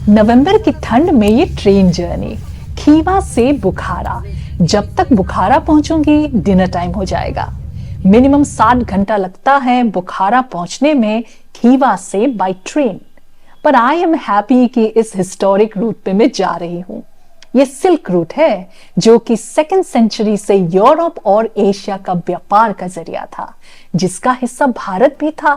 नवंबर की ठंड में ये ट्रेन जर्नी खीवा से बुखारा। जब तक बुखारा पहुंचूंगी डिनर टाइम हो जाएगा। मिनिमम 60 घंटा लगता है बुखारा पहुंचने में खीवा से बाय ट्रेन। पर आई एम हैप्पी कि इस हिस्टोरिक रूट पे मैं जा रही हूँ। ये सिल्क रूट है जो कि 2nd सेंचुरी से यूरोप और एशिया का व्यापार का जरिया था, जिसका हिस्सा भारत भी था।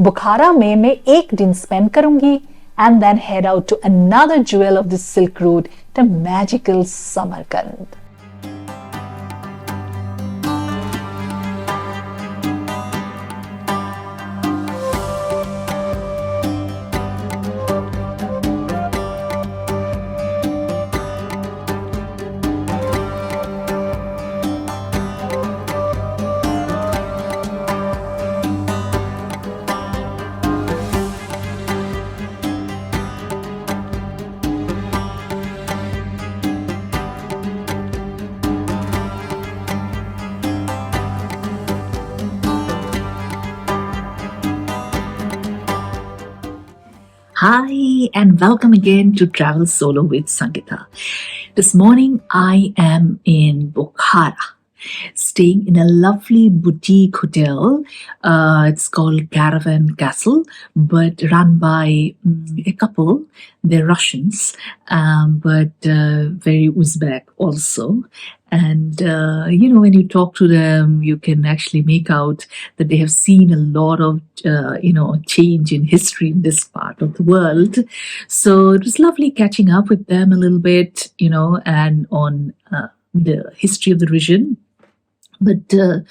बुखारा में मैं एक दिन स्पेंड करूंगी and then head out to another jewel of the Silk Road, the magical Samarkand. Hi, and welcome again to Travel Solo with Sangeeta. This morning I am in Bukhara, staying in a lovely boutique hotel. It's called Caravan Castle, but run by a couple. They're Russians, but very Uzbek also. And, when you talk to them, you can actually make out that they have seen a lot of, change in history in this part of the world. So it was lovely catching up with them a little bit, and on the history of the region. But they're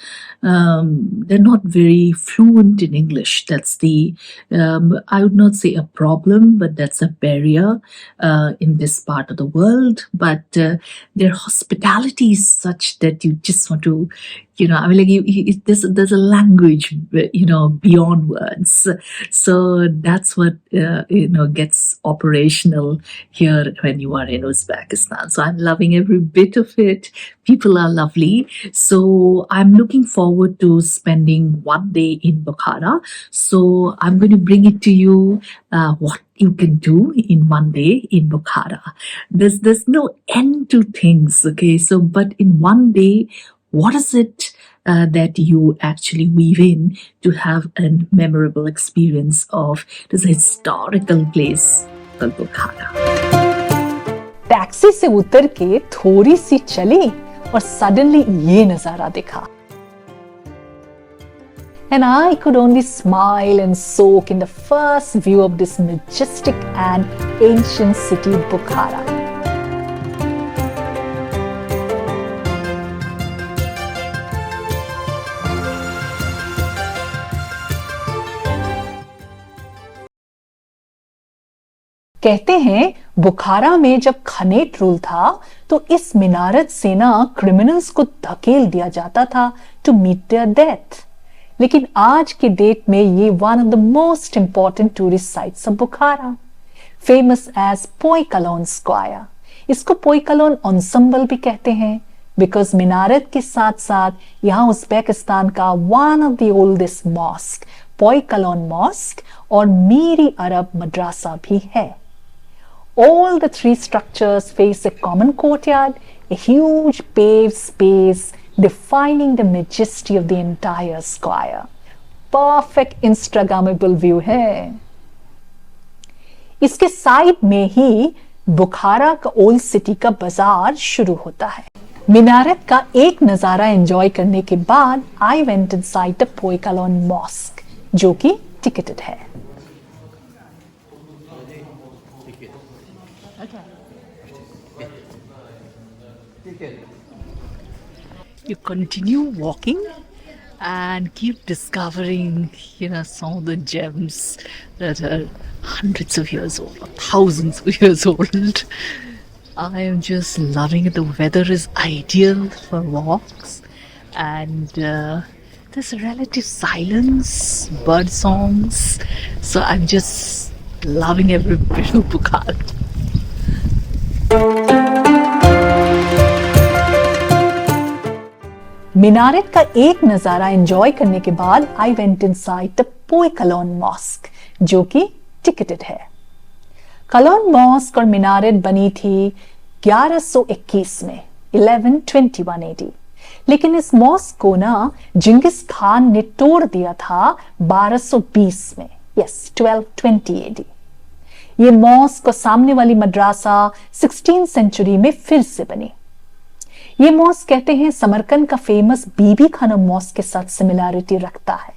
not very fluent in English. That's I would not say a problem, but that's a barrier in this part of the world. But their hospitality is such that you just want to, there's a language, beyond words. So that's what, gets operational here when you are in Uzbekistan. So I'm loving every bit of it. People are lovely. So I'm looking forward to spending one day in Bukhara. So I'm going to bring it to you what you can do in one day in Bukhara. There's no end to things, okay? So, but in one day, what is it that you actually weave in to have a memorable experience of this historical place called Bukhara? Taxi से उतर के थोड़ी सी चली और suddenly ये नजारा दिखा. And I could only smile and soak in the first view of this majestic and ancient city, Bukhara. कहते हैं बुखारा में जब खनेट रूल था तो इस मिनारत से ना क्रिमिनल्स को धकेल दिया जाता था टू मीट देयर डेथ. लेकिन आज के डेट में ये one of the most important tourist sites of Bukhara, famous as Poi Kalon square. इसको पोइकलोन एंसेंबल भी कहते हैं बिकॉज मिनारत के साथ साथ यहाँ उज्बेकिस्तान का one of the oldest mosque Poi Kalon mosque और मीरी अरब मद्रासा भी है. All the three structures face a common courtyard, a huge paved space defining the majesty of the entire square. Perfect Instagrammable view है. इसके side में ही बुखारा का old city का बाजार शुरू होता है. मिनारत का एक नजारा एंजॉय करने के बाद I went inside the Poi Kalon mosque जो कि टिकटेड है. You continue walking and keep discovering, some of the gems that are hundreds of years old, or thousands of years old. I am just loving it. The weather is ideal for walks, and there's a relative silence, bird songs. So I'm just loving every bit of Bukhara. मिनारत का एक नजारा enjoy करने के बाद I went inside the Poi Kalon mosque जो कि ticketed है. Clone mask और मिनारेट बनी थी 1121 में 1121 AD, लेकिन इस मॉस्क को ना जिंगिस खान ने तोड़ दिया था 1220 में, यस 1220 AD। ये मॉस्क और सामने वाली मद्रासा 16th सेंचुरी में फिर से बनी। ये मॉस्क कहते हैं समरकंद का फेमस बीबी खानम मॉस्क के साथ सिमिलैरिटी रखता है,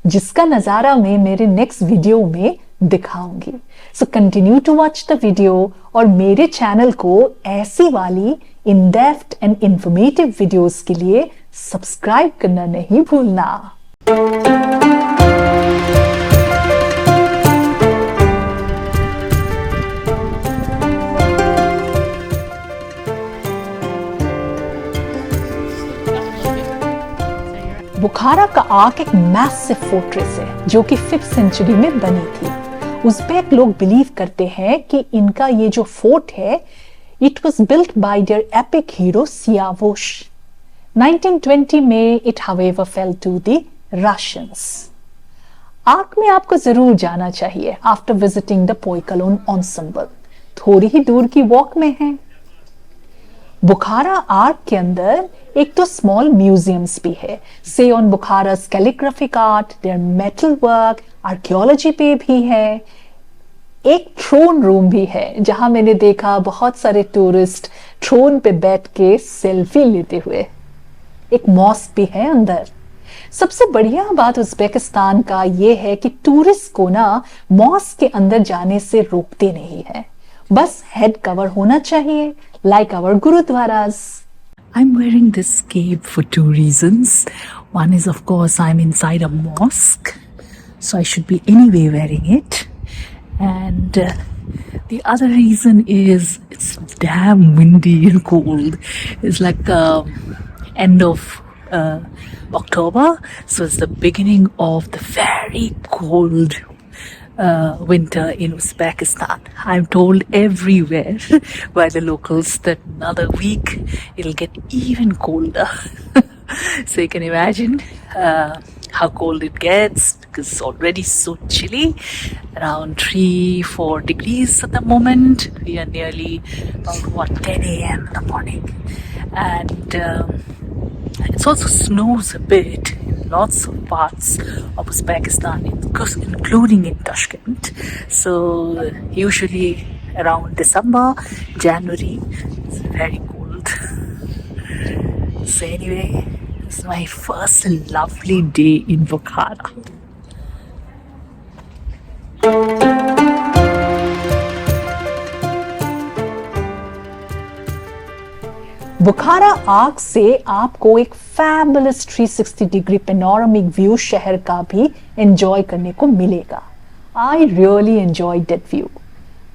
जिसका नजारा मैं मेरे नेक्स्ट वीडियो में दिखाऊंगी। So continue to watch the video और मेरे चैनल को ऐसी वाली in depth and informative videos के लिए सब्सक्राइब करना नहीं भूलना। बुखारा का आर्क एक मैसिव फोर्ट्रेस है जो कि 5th सेंचुरी में बनी थी। उज़्बेक लोग बिलीव करते हैं कि इनका ये जो फोर्ट है it was built by their epic hero Siyavush. 1920 में it however fell to the Russians. Ark में आपको जरूर जाना चाहिए after visiting the Poi Kalon ensemble, थोड़ी ही दूर की वॉक में है। बुखारा आर्क के अंदर एक तो स्मॉल म्यूजियम्स भी है, से on Bukhara's calligraphic art, their metal work, archaeology पे भी है। एक थ्रोन रूम भी है जहां मैंने देखा बहुत सारे टूरिस्ट थ्रोन पे बैठ के सेल्फी लेते हुए। एक मॉस्क भी है अंदर। सबसे बढ़िया बात उज़्बेकिस्तान का ये है कि टूरिस्ट को ना मॉस्क के अंदर जाने से रोकते नहीं है, बस हेड कवर होना चाहिए, like our gurudwaras. I'm wearing this cape for two reasons. One is, of course, I'm inside a mosque, so I should be anyway wearing it. And the other reason is it's damn windy and cold. It's like end of October, so it's the beginning of the very cold winter in Uzbekistan. I'm told everywhere by the locals that another week it'll get even colder. So you can imagine how cold it gets, because it's already so chilly, around 3-4 degrees at the moment. We are nearly about 10 a.m. in the morning, and it also snows a bit in lots of parts of Uzbekistan, including in Tashkent. So usually around December, January, it's very cold. So anyway, it's my first lovely day in Bukhara. Bukhara arc से आपको एक fabulous 360 degree panoramic view शहर का भी enjoy करने को मिलेगा। I really enjoy that view.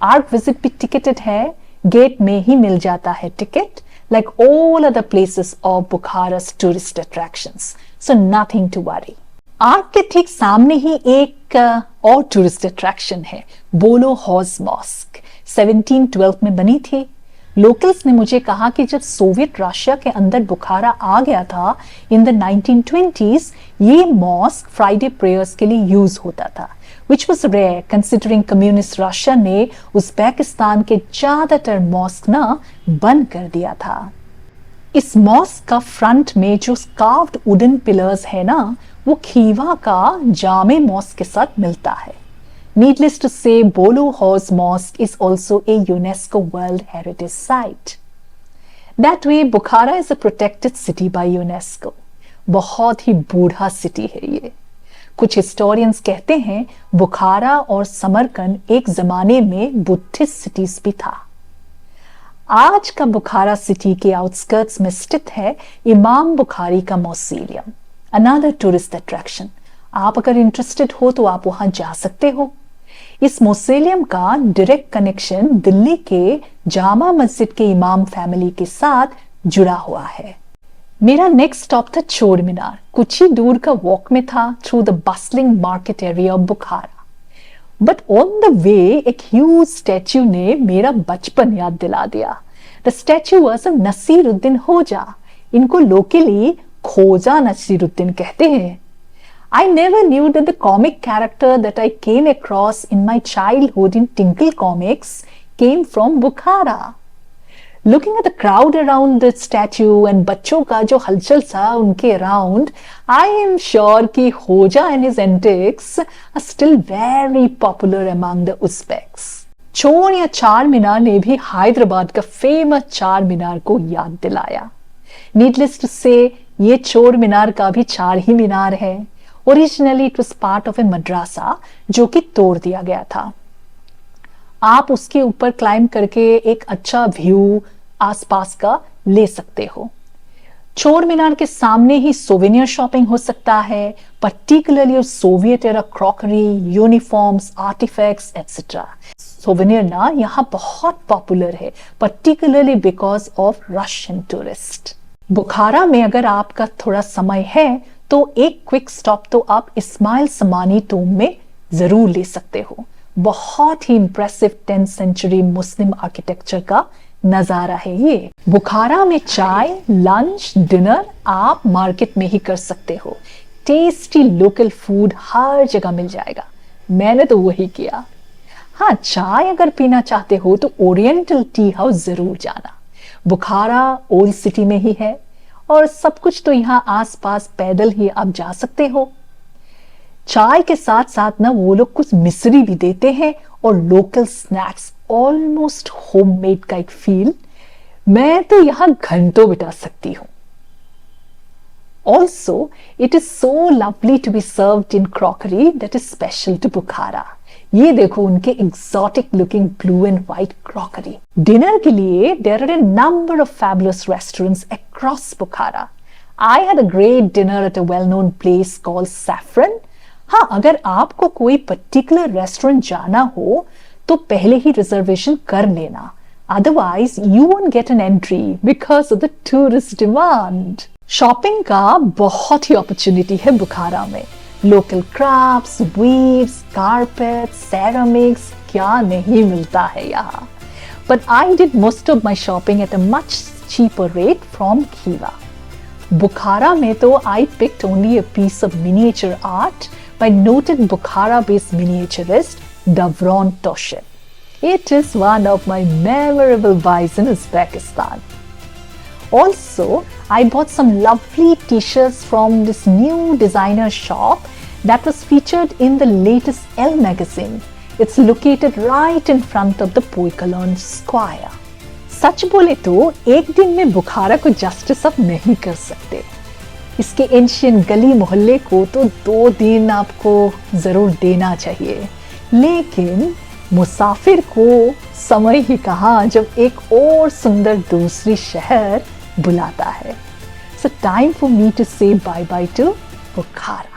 Ark visit भी टिकटेड है, गेट में ही मिल जाता है ticket, like all other places of Bukhara's tourist attractions, so nothing to worry. Ark के ठीक सामने ही एक और टूरिस्ट अट्रैक्शन है, बोलो हॉज मॉस्क। 1712 में बनी थी। लोकल्स ने मुझे कहा कि जब सोवियत रशिया के अंदर बुखारा आ गया था इन द 1920s, ये मॉस्क फ्राइडे प्रेयर्स के लिए यूज होता था, which was rare considering communist Russia ने उज़्बेकिस्तान के ज्यादातर मॉस्क ना बंद कर दिया था। इस मॉस्क का फ्रंट में जो कार्व्ड वुडन पिलर्स है ना, वो खीवा का जामे मॉस्क के साथ मिलता है। Needless to say, Bolo Hors Mosque is also a UNESCO World Heritage Site. That way, Bukhara is a protected city by UNESCO. बहुत ही बूढ़ा सिटी है ये। कुछ हिस्टोरियंस कहते हैं बुखारा और समरकंद एक जमाने में बुद्धिस्ट सिटीज भी था। आज का बुखारा सिटी के आउटस्कर्ट्स में स्थित है इमाम बुखारी का मौसीलियम, अनदर टूरिस्ट अट्रैक्शन। आप अगर इंटरेस्टेड हो तो आप वहां जा सकते हो। इस मौसीलियम का डायरेक्ट कनेक्शन दिल्ली के जामा मस्जिद के इमाम फैमिली के साथ जुड़ा हुआ है। मेरा नेक्स्ट स्टॉप था चोर मीनार। कुछ ही दूर का वॉक में था through the bustling market area of Bukhara. But on the way एक ह्यूज स्टैच्यू ने मेरा बचपन याद दिला दिया। The statue was of Nasreddin Hodja. इनको लोकली खोजा नसीरुद्दीन कहते हैं। I never knew that the comic character that I came across in my childhood in Tinkle Comics came from Bukhara. Looking at the crowd around the statue and बच्चों का जो हलचल था उनके around, I am sure कि Hoja and his antics are still very popular among the Uzbeks. चोर या चार मीनार ने भी हैदराबाद का फेमस चार मीनार को याद दिलाया. Needless to say, ये चोर मीनार का भी चार ही मीनार है. Originally it was part of a madrasa जो कि तोड़ दिया गया था. आप उसके ऊपर क्लाइंब करके एक अच्छा व्यू आसपास का ले सकते हो. चोर मीनार के सामने ही सोवेनियर शॉपिंग हो सकता है, particularly Soviet era crockery, uniforms, artifacts etcetera. Souvenir ना यहाँ बहुत पॉपुलर है, particularly because of Russian tourist. Bukhara में अगर आपका थोड़ा समय है तो एक क्विक स्टॉप तो आप इस्माइल समानी टूम में जरूर ले सकते हो. बहुत ही इंप्रेसिव 10th सेंचुरी मुस्लिम आर्किटेक्चर का नजारा है ये. बुखारा में चाय, लंच, डिनर आप मार्केट में ही कर सकते हो. टेस्टी लोकल फूड हर जगह मिल जाएगा. मैंने तो वही किया. हाँ, चाय अगर पीना चाहते हो तो ओरिएंटल टी हाउस जरूर जाना. बुखारा ओल्ड सिटी में ही है और सब कुछ तो यहाँ आसपास पैदल ही आप जा सकते हो. चाय के साथ साथ ना वो लोग कुछ मिश्री भी देते हैं और लोकल स्नैक्स, ऑलमोस्ट होममेड का एक फील. मैं तो यहाँ घंटों बिता सकती हूँ. Also, it is so lovely to be served in crockery that is special to Bukhara. ये देखो उनके exotic looking blue and white crockery. Dinner के लिए there are a number of fabulous restaurants across Bukhara. I had a great dinner at a well-known place called Saffron. हाँ, अगर आपको कोई particular restaurant जाना हो तो पहले ही रिजर्वेशन कर लेना. Otherwise you won't get an entry because of the tourist demand. Shopping का बहुत ही अपॉर्चुनिटी है बुखारा में. Local crafts, weaves, carpet, ceramics, क्या नहीं मिलता है यहाँ. But I did most of my shopping at a much cheaper rate from Khiva. Bukhara में तो I picked only a piece of miniature art by noted Bukhara-based miniaturist Davron Toshev. It is one of my memorable buys in Uzbekistan. Also, I bought some lovely t-shirts from this new designer shop that was featured in the latest Elle magazine. It's located right in front of the Poikalon Square. सच बोले तो एक दिन में बुखारा को justice अब नहीं कर सकते. इसके एंशियंट गली मोहल्ले को तो 2 दिन आपको जरूर देना चाहिए. लेकिन मुसाफिर को समय ही कहा जब एक और सुंदर दूसरी शहर बुलाता है. So time for me to say bye bye to Bukhara.